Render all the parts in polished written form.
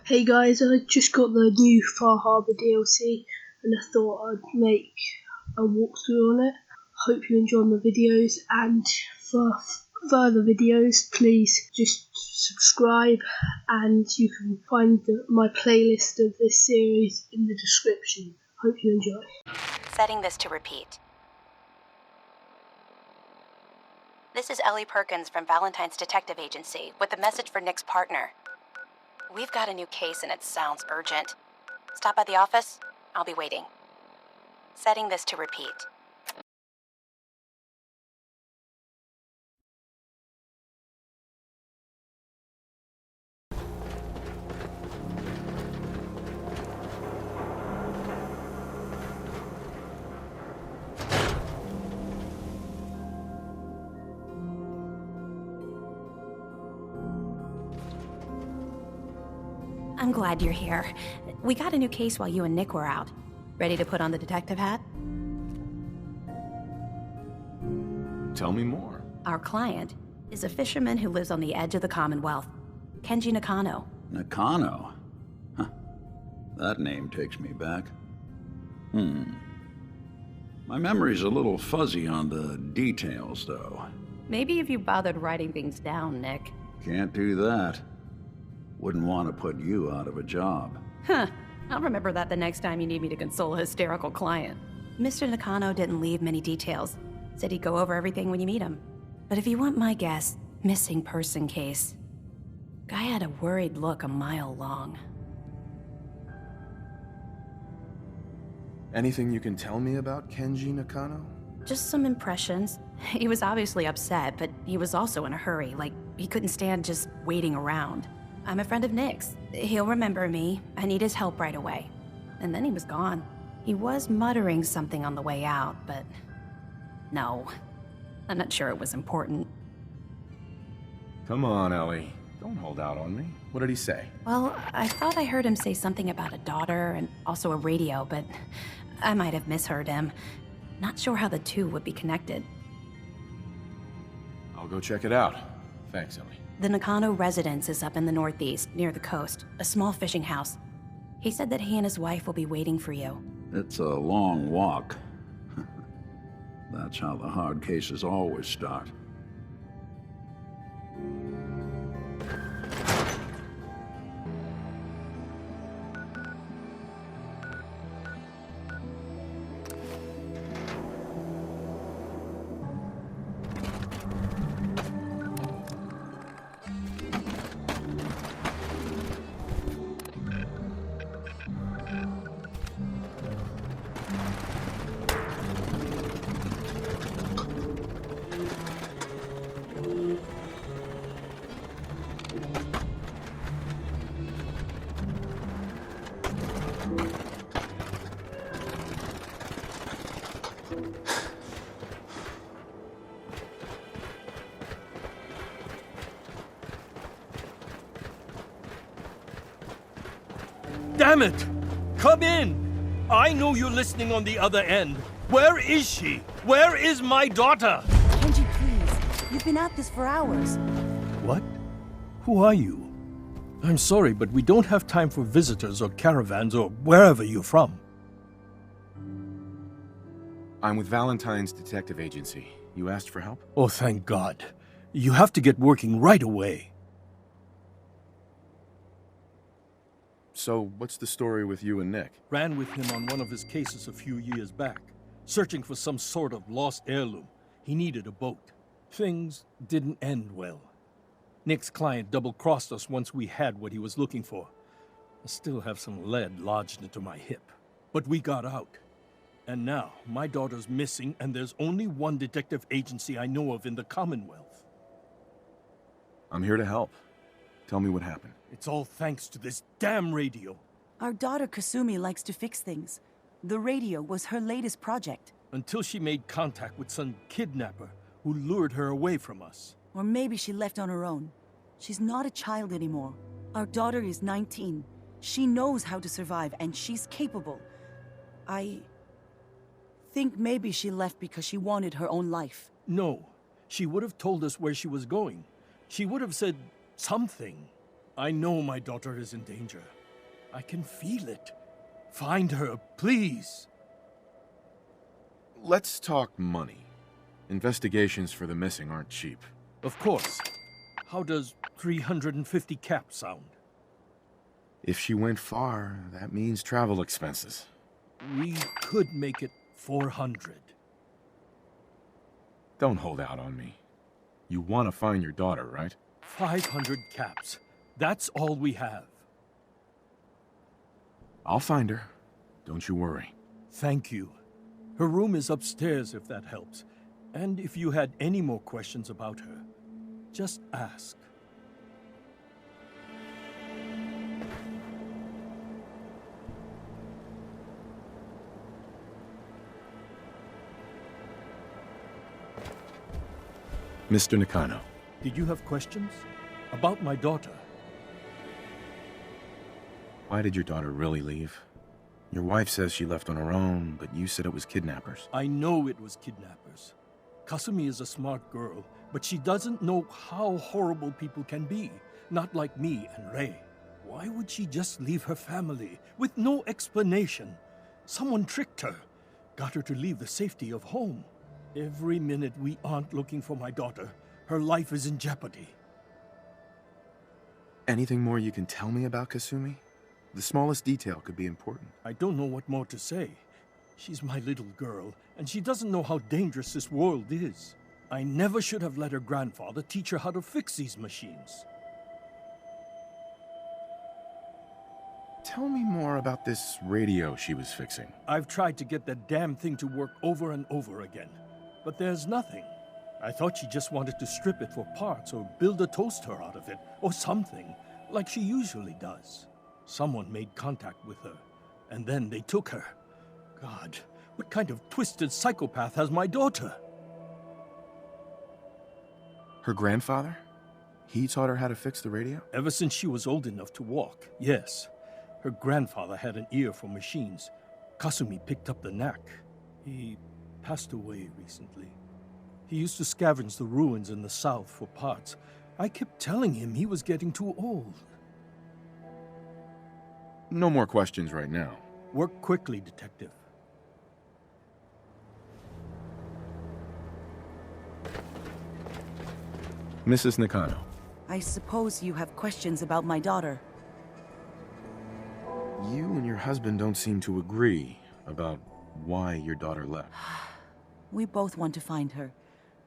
Hey guys, I just got the new Harbour DLC and I thought I'd make a walkthrough on it. Hope you enjoy my videos, and for further videos please just subscribe, and you can find my playlist of this series in the description. Hope you enjoy. Setting this to repeat. This is Ellie Perkins from Valentine's Detective Agency with a message for Nick's partner. We've got a new case and it sounds urgent. Stop by the office. I'll be waiting. Setting this to repeat. I'm glad you're here. We got a new case while you and Nick were out. Ready to put on the detective hat? Tell me more. Our client is a fisherman who lives on the edge of the Commonwealth. Kenji Nakano. Nakano? Huh. That name takes me back. My memory's a little fuzzy on the details, though. Maybe if you bothered writing things down, Nick. Can't do that. Wouldn't want to put you out of a job. Huh. I'll remember that the next time you need me to console a hysterical client. Mr. Nakano didn't leave many details. Said he'd go over everything when you meet him. But if you want my guess, missing person case. Guy had a worried look a mile long. Anything you can tell me about Kenji Nakano? Just some impressions. He was obviously upset, but he was also in a hurry, like he couldn't stand just waiting around. I'm a friend of Nick's. He'll remember me. I need his help right away. And then he was gone. He was muttering something on the way out, but no. I'm not sure it was important. Come on, Ellie. Don't hold out on me. What did he say? Well, I thought I heard him say something about a daughter and also a radio, but I might have misheard him. Not sure how the two would be connected. I'll go check it out. Thanks, Ellie. The Nakano residence is up in the northeast, near the coast, a small fishing house. He said that he and his wife will be waiting for you. It's a long walk. That's how the hard cases always start. Damn it! Come in! I know you're listening on the other end. Where is she? Where is my daughter? Kenji, please. You've been at this for hours. What? Who are you? I'm sorry, but we don't have time for visitors or caravans or wherever you're from. I'm with Valentine's Detective Agency. You asked for help? Oh, thank God. You have to get working right away. So, what's the story with you and Nick? Ran with him on one of his cases a few years back, searching for some sort of lost heirloom. He needed a boat. Things didn't end well. Nick's client double-crossed us once we had what he was looking for. I still have some lead lodged into my hip. But we got out. And now, my daughter's missing, and there's only one detective agency I know of in the Commonwealth. I'm here to help. Tell me what happened. It's all thanks to this damn radio. Our daughter Kasumi likes to fix things. The radio was her latest project. Until she made contact with some kidnapper who lured her away from us. Or maybe she left on her own. She's not a child anymore. Our daughter is 19. She knows how to survive, and she's capable. I think maybe she left because she wanted her own life. No, she would have told us where she was going. She would have said something. I know my daughter is in danger. I can feel it. Find her, please. Let's talk money. Investigations for the missing aren't cheap. Of course. How does 350 cap sound? If she went far, that means travel expenses. We could make it 400. Don't hold out on me. You want to find your daughter, right? 500 caps. That's all we have. I'll find her. Don't you worry. Thank you. Her room is upstairs if that helps. And if you had any more questions about her, just ask. Mr. Nakano. Did you have questions? About my daughter? Why did your daughter really leave? Your wife says she left on her own, but you said it was kidnappers. I know it was kidnappers. Kasumi is a smart girl, but she doesn't know how horrible people can be. Not like me and Ray. Why would she just leave her family with no explanation? Someone tricked her. Got her to leave the safety of home. Every minute we aren't looking for my daughter, her life is in jeopardy. Anything more you can tell me about Kasumi? The smallest detail could be important. I don't know what more to say. She's my little girl, and she doesn't know how dangerous this world is. I never should have let her grandfather teach her how to fix these machines. Tell me more about this radio she was fixing. I've tried to get that damn thing to work over and over again, but there's nothing. I thought she just wanted to strip it for parts or build a toaster out of it, or something, like she usually does. Someone made contact with her, and then they took her. God, what kind of twisted psychopath has my daughter? Her grandfather? He taught her how to fix the radio? Ever since she was old enough to walk, yes. Her grandfather had an ear for machines. Kasumi picked up the knack. He passed away recently. He used to scavenge the ruins in the south for parts. I kept telling him he was getting too old. No more questions right now. Work quickly, Detective. Mrs. Nakano. I suppose you have questions about my daughter. You and your husband don't seem to agree about why your daughter left. We both want to find her.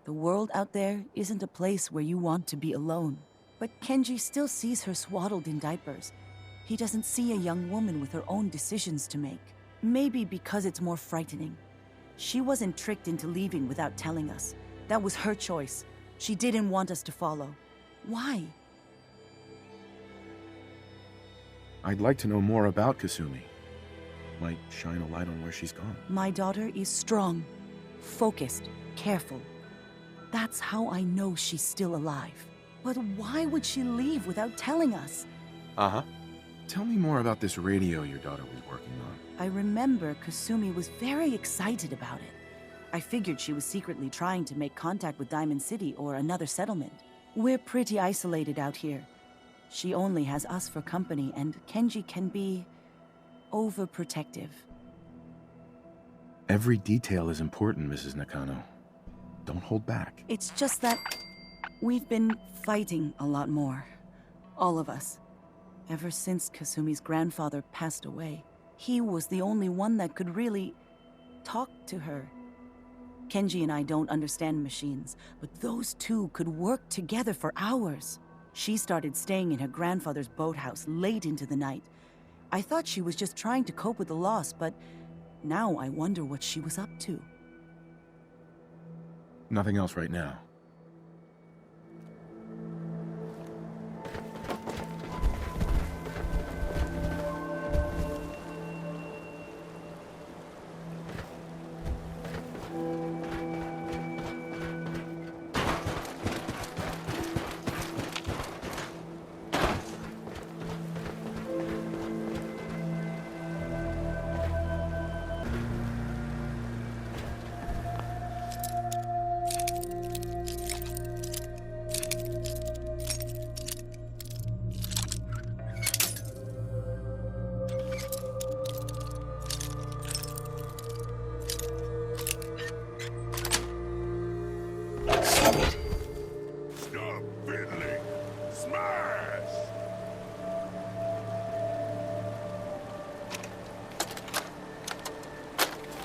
The world out there isn't a place where you want to be alone. But Kenji still sees her swaddled in diapers. He doesn't see a young woman with her own decisions to make. Maybe because it's more frightening. She wasn't tricked into leaving without telling us. That was her choice. She didn't want us to follow. Why? I'd like to know more about Kasumi. Might shine a light on where she's gone. My daughter is strong, focused, careful. That's how I know she's still alive. But why would she leave without telling us? Uh-huh. Tell me more about this radio your daughter was working on. I remember Kasumi was very excited about it. I figured she was secretly trying to make contact with Diamond City or another settlement. We're pretty isolated out here. She only has us for company, and Kenji can be overprotective. Every detail is important, Mrs. Nakano. Don't hold back. It's just that we've been fighting a lot more. All of us. Ever since Kasumi's grandfather passed away, he was the only one that could really talk to her. Kenji and I don't understand machines, but those two could work together for hours. She started staying in her grandfather's boathouse late into the night. I thought she was just trying to cope with the loss, but now I wonder what she was up to. Nothing else right now.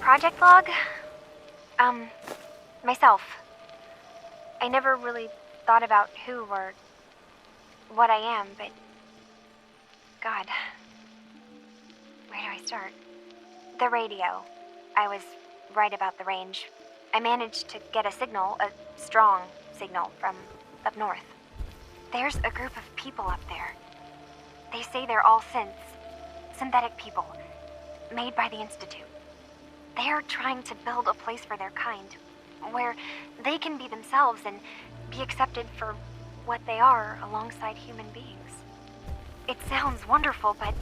project log? Myself. I never really thought about who or what I am, but... God. Where do I start? The radio. I was right about the range. I managed to get a signal, a strong signal, from up north. There's a group of people up there. They say they're all synthetic people, made by the Institute. They're trying to build a place for their kind, where they can be themselves and be accepted for what they are alongside human beings. It sounds wonderful, but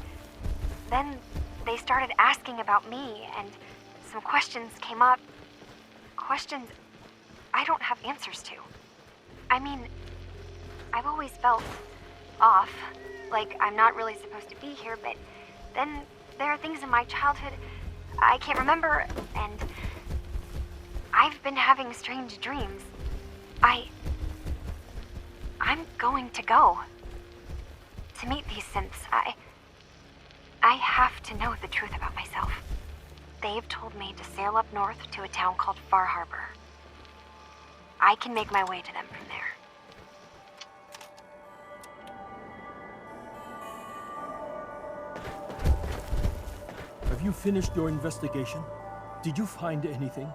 then they started asking about me, and some questions came up. Questions I don't have answers to. I mean, I've always felt off, like I'm not really supposed to be here, but then there are things in my childhood I can't remember, and I've been having strange dreams. I'm going to go to meet these synths. I have to know the truth about myself. They've told me to sail up north to a town called Harbour. I can make my way to them from there. Have you finished your investigation? Did you find anything?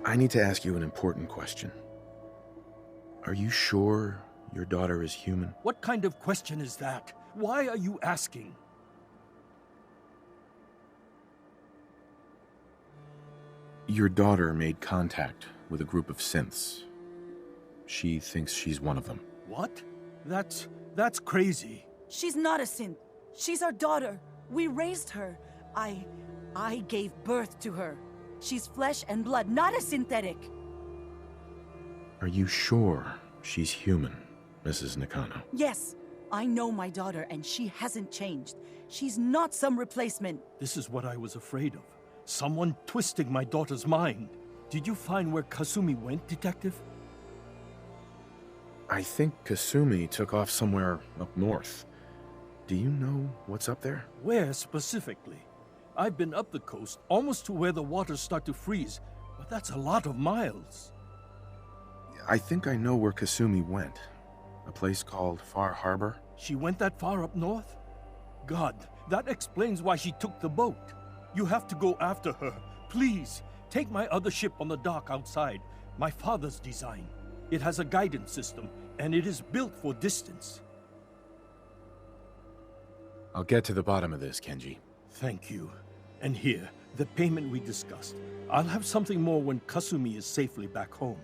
I need to ask you an important question. Are you sure your daughter is human? What kind of question is that? Why are you asking? Your daughter made contact with a group of synths. She thinks she's one of them. What? That's crazy. She's not a synth. She's our daughter. We raised her. I gave birth to her. She's flesh and blood, not a synthetic. Are you sure she's human, Mrs. Nakano? Yes, I know my daughter, and she hasn't changed. She's not some replacement. This is what I was afraid of. Someone twisting my daughter's mind. Did you find where Kasumi went, Detective? I think Kasumi took off somewhere up north. Do you know what's up there? Where specifically? I've been up the coast, almost to where the waters start to freeze, but that's a lot of miles. I think I know where Kasumi went. A place called Harbour. She went that far up north? God, that explains why she took the boat. You have to go after her. Please, take my other ship on the dock outside. My father's design. It has a guidance system, and it is built for distance. I'll get to the bottom of this, Kenji. Thank you. And here, the payment we discussed. I'll have something more when Kasumi is safely back home.